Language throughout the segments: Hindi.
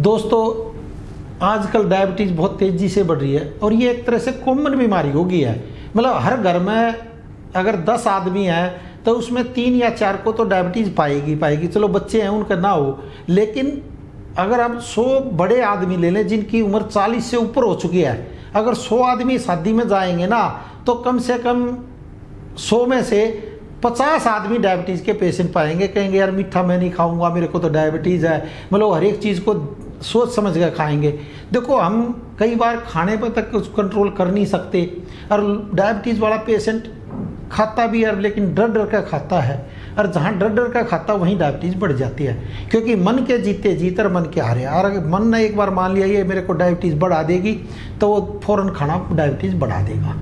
दोस्तों आजकल डायबिटीज़ बहुत तेज़ी से बढ़ रही है और ये एक तरह से कॉमन बीमारी हो गई है। मतलब हर घर में अगर 10 आदमी हैं तो उसमें 3 या 4 को तो डायबिटीज़ पाएगी। चलो बच्चे हैं उनका ना हो, लेकिन अगर हम 100 बड़े आदमी ले लें जिनकी उम्र 40 से ऊपर हो चुकी है, अगर 100 आदमी शादी में जाएंगे ना तो कम से कम 100 में से 50 आदमी डायबिटीज़ के पेशेंट पाएंगे। कहेंगे यार मीठा मैं नहीं खाऊंगा, मेरे को तो डायबिटीज़ है। मतलब हर एक चीज़ को सोच समझ कर खाएंगे। देखो हम कई बार खाने पर तक कुछ कंट्रोल कर नहीं सकते और डायबिटीज़ वाला पेशेंट खाता भी है लेकिन डर डर कर खाता है, और जहाँ डर डर कर खाता वहीं डायबिटीज़ बढ़ जाती है। क्योंकि मन के जीते जीत और मन के हारे। और अगर मन ने एक बार मान लिया ये मेरे को डायबिटीज़ बढ़ा देगी तो वो फ़ौरन खाना डायबिटीज़ बढ़ा देगा।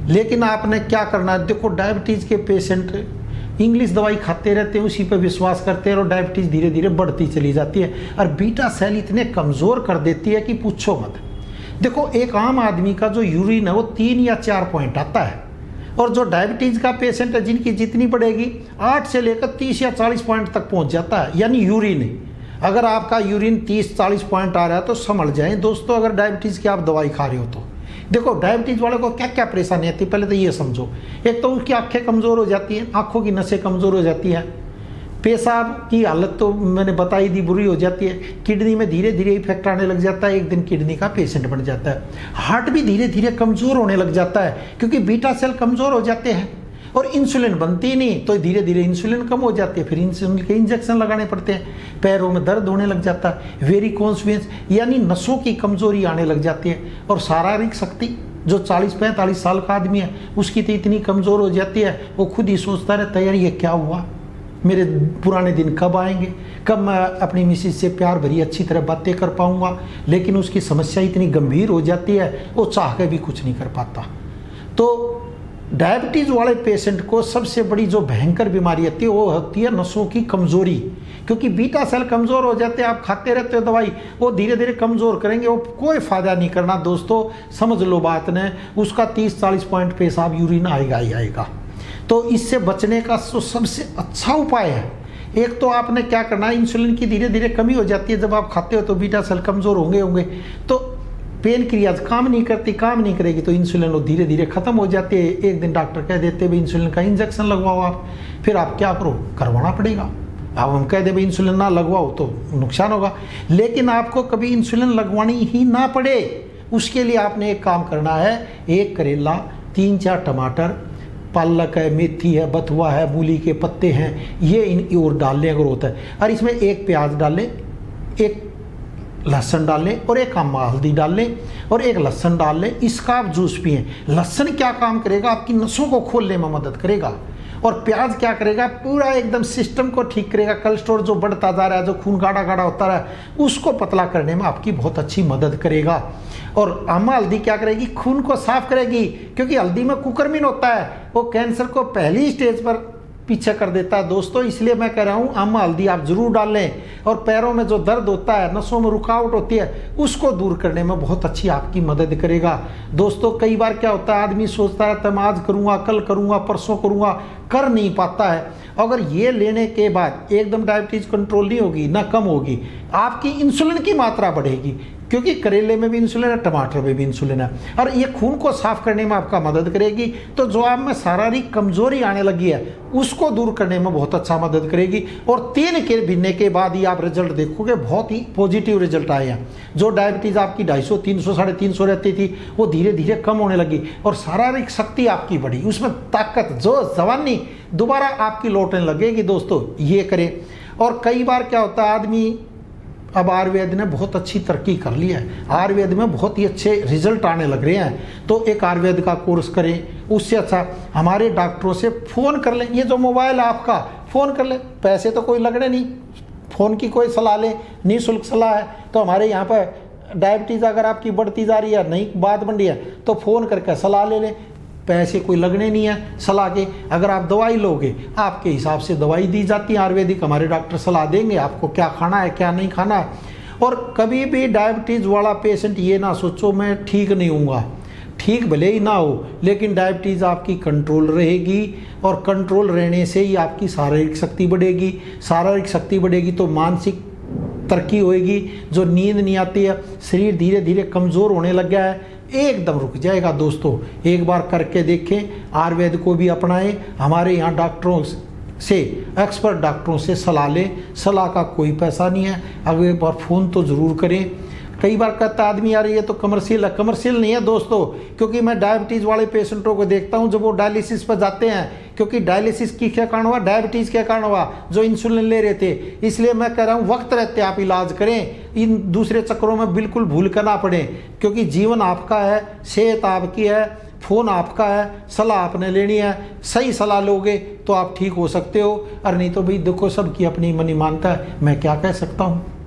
लेकिन आपने क्या करना है, देखो डायबिटीज़ के पेशेंट इंग्लिश दवाई खाते रहते हैं, उसी पर विश्वास करते हैं और डायबिटीज़ धीरे धीरे बढ़ती चली जाती है और बीटा सेल इतने कमज़ोर कर देती है कि पूछो मत। देखो एक आम आदमी का जो यूरिन है वो 3 या 4 पॉइंट आता है, और जो डायबिटीज़ का पेशेंट है जिनकी जितनी बढ़ेगी 8 से लेकर 30 या 40 पॉइंट तक पहुंच जाता है, यानी यूरिन। अगर आपका यूरिन 30-40 पॉइंट आ रहा है तो समझ जाएं दोस्तों, अगर डायबिटीज़ की आप दवाई खा रहे हो तो। देखो डायबिटीज़ वाले को क्या क्या परेशानी आती है पहले तो ये समझो। एक तो उसकी आंखें कमज़ोर हो जाती हैं, आंखों की नसें कमज़ोर हो जाती हैं। पेशाब की हालत तो मैंने बताई दी, बुरी हो जाती है। किडनी में धीरे धीरे इफेक्ट आने लग जाता है, एक दिन किडनी का पेशेंट बन जाता है। हार्ट भी धीरे धीरे कमज़ोर होने लग जाता है क्योंकि बीटा सेल कमज़ोर हो जाते हैं और इंसुलिन बनती नहीं, तो धीरे धीरे इंसुलिन कम हो जाती है, फिर इंसुलिन के इंजेक्शन लगाने पड़ते हैं। पैरों में दर्द होने लग जाता है, वेरिकोस वेन्स यानी नसों की कमज़ोरी आने लग जाती है। और शारीरिक शक्ति जो 40-45 साल का आदमी है उसकी तो इतनी कमज़ोर हो जाती है, वो खुद ही सोचता रहता है यार ये क्या हुआ, मेरे पुराने दिन कब आएंगे, कब मैं अपनी मिसेज से प्यार भरी अच्छी तरह बातें कर पाऊँगा। लेकिन उसकी समस्या इतनी गंभीर हो जाती है वो चाह के भी कुछ नहीं कर पाता। तो डायबिटीज़ वाले पेशेंट को सबसे बड़ी जो भयंकर बीमारी आती है वो होती है नसों की कमज़ोरी, क्योंकि बीटा सेल कमज़ोर हो जाते हैं। आप खाते रहते हो दवाई, वो धीरे धीरे कमज़ोर करेंगे, वो कोई फ़ायदा नहीं करना दोस्तों, समझ लो बात ने। उसका 30-40 पॉइंट पेशाब यूरिन आएगा ही आएगा। तो इससे बचने का तो सबसे अच्छा उपाय है, एक तो आपने क्या करना है, इंसुलिन की धीरे धीरे कमी हो जाती है जब आप खाते हो तो बीटा सेल कमज़ोर होंगे तो पेन क्रियाज काम नहीं करेगी तो इंसुलिन वो धीरे धीरे ख़त्म हो जाती है। एक दिन डॉक्टर कह देते भाई इंसुलिन का इंजेक्शन लगवाओ आप, फिर आप क्या करो, करवाना पड़ेगा। अब हम कह दे भाई इंसुलिन ना लगवाओ तो नुकसान होगा, लेकिन आपको कभी इंसुलिन लगवानी ही ना पड़े उसके लिए आपने एक काम करना है, 1 करेला, 3-4 टमाटर, पालक है, मेथी है, बथुआ है, मूली के पत्ते हैं, ये इन और डाल लें अगर होता है, और इसमें 1 प्याज डाल लें, 1 लहसुन डाल लें और 1 अम्मा हल्दी डाल लें और 1 लहसुन डाल लें। इसका आप जूस पिएं। लहसुन क्या काम करेगा, आपकी नसों को खोलने में मदद करेगा, और प्याज क्या करेगा, पूरा एकदम सिस्टम को ठीक करेगा। कोलेस्ट्रॉल जो बढ़ता जा रहा है, जो खून गाढ़ा गाढ़ा होता रहा है, उसको पतला करने में आपकी बहुत अच्छी मदद करेगा। और अम्मा हल्दी क्या करेगी, खून को साफ करेगी, क्योंकि हल्दी में कुकरमिन होता है, वो कैंसर को पहली स्टेज पर पीछे कर देता है दोस्तों। इसलिए मैं कह रहा हूँ अम्मा हल्दी आप जरूर डाल लें। और पैरों में जो दर्द होता है, नसों में रुकावट होती है, उसको दूर करने में बहुत अच्छी आपकी मदद करेगा दोस्तों। कई बार क्या होता है, आदमी सोचता है तो मैं आज करूँगा, कल करूँगा, परसों करूँगा, कर नहीं पाता है। अगर ये लेने के बाद एकदम डायबिटीज़ कंट्रोल नहीं होगी, ना कम होगी, आपकी इंसुलिन की मात्रा बढ़ेगी, क्योंकि करेले में भी इंसुलिन है, टमाटर में भी इंसुलिन है, और ये खून को साफ करने में आपका मदद करेगी। तो जो आप में शारीरिक कमजोरी आने लगी है उसको दूर करने में बहुत अच्छा मदद करेगी। और 3 के महीने के बाद ही आप रिजल्ट देखोगे, बहुत ही पॉजिटिव रिजल्ट आए हैं। जो डायबिटीज़ आपकी 250, 300, 350 रहती थी वो धीरे धीरे कम होने लगी, और शारीरिक शक्ति आपकी बढ़ी, उसमें ताकत, जो जवानी दोबारा आपकी लौटने लगेगी दोस्तों, ये करें। और कई बार क्या होता है, आदमी अब आयुर्वेद ने बहुत अच्छी तरक्की कर ली है, आयुर्वेद में बहुत ही अच्छे रिजल्ट आने लग रहे हैं। तो एक आयुर्वेद का कोर्स करें, उससे अच्छा हमारे डॉक्टरों से फ़ोन कर लें। ये जो मोबाइल है आपका, फ़ोन कर लें, पैसे तो कोई लगने नहीं, फ़ोन की कोई सलाह लें, निःशुल्क सलाह है। तो हमारे यहाँ पर डायबिटीज़ अगर आपकी बढ़ती जा रही है, नई बात बन रही है, तो फ़ोन करके सलाह ले लें, पैसे कोई लगने नहीं है सलाह के। अगर आप दवाई लोगे, आपके हिसाब से दवाई दी जाती है आयुर्वेदिक, हमारे डॉक्टर सलाह देंगे आपको क्या खाना है क्या नहीं खाना है। और कभी भी डायबिटीज़ वाला पेशेंट ये ना सोचो मैं ठीक नहीं हूँगा, ठीक भले ही ना हो, लेकिन डायबिटीज़ आपकी कंट्रोल रहेगी, और कंट्रोल रहने से ही आपकी शारीरिक शक्ति बढ़ेगी। शारीरिक शक्ति बढ़ेगी तो मानसिक तरक्की होएगी। जो नींद नहीं आती है, शरीर धीरे धीरे कमज़ोर होने लग गया है, एकदम रुक जाएगा। दोस्तों एक बार करके देखें, आयुर्वेद को भी अपनाएं। हमारे यहाँ डॉक्टरों से, एक्सपर्ट डॉक्टरों से सलाह लें। सलाह का कोई पैसा नहीं है। अब एक बार फ़ोन तो ज़रूर करें। कई बार कहता आदमी यार ये तो कमर्शियल है, कमर्शियल नहीं है दोस्तों, क्योंकि मैं डायबिटीज़ वाले पेशेंटों को देखता हूं जब वो डायलिसिस पर जाते हैं, क्योंकि डायलिसिस की क्या कारण हुआ, डायबिटीज़ क्या कारण हुआ, जो इंसुलिन ले रहे थे। इसलिए मैं कह रहा हूं वक्त रहते आप इलाज करें, इन दूसरे चक्करों में बिल्कुल भूल कर ना पड़े, क्योंकि जीवन आपका है, सेहत आपकी है, फ़ोन आपका है, सलाह आपने लेनी है। सही सलाह लोगे तो आप ठीक हो सकते हो, और नहीं तो भाई देखो सबकी अपनी मनी मानता है, मैं क्या कह सकता हूँ।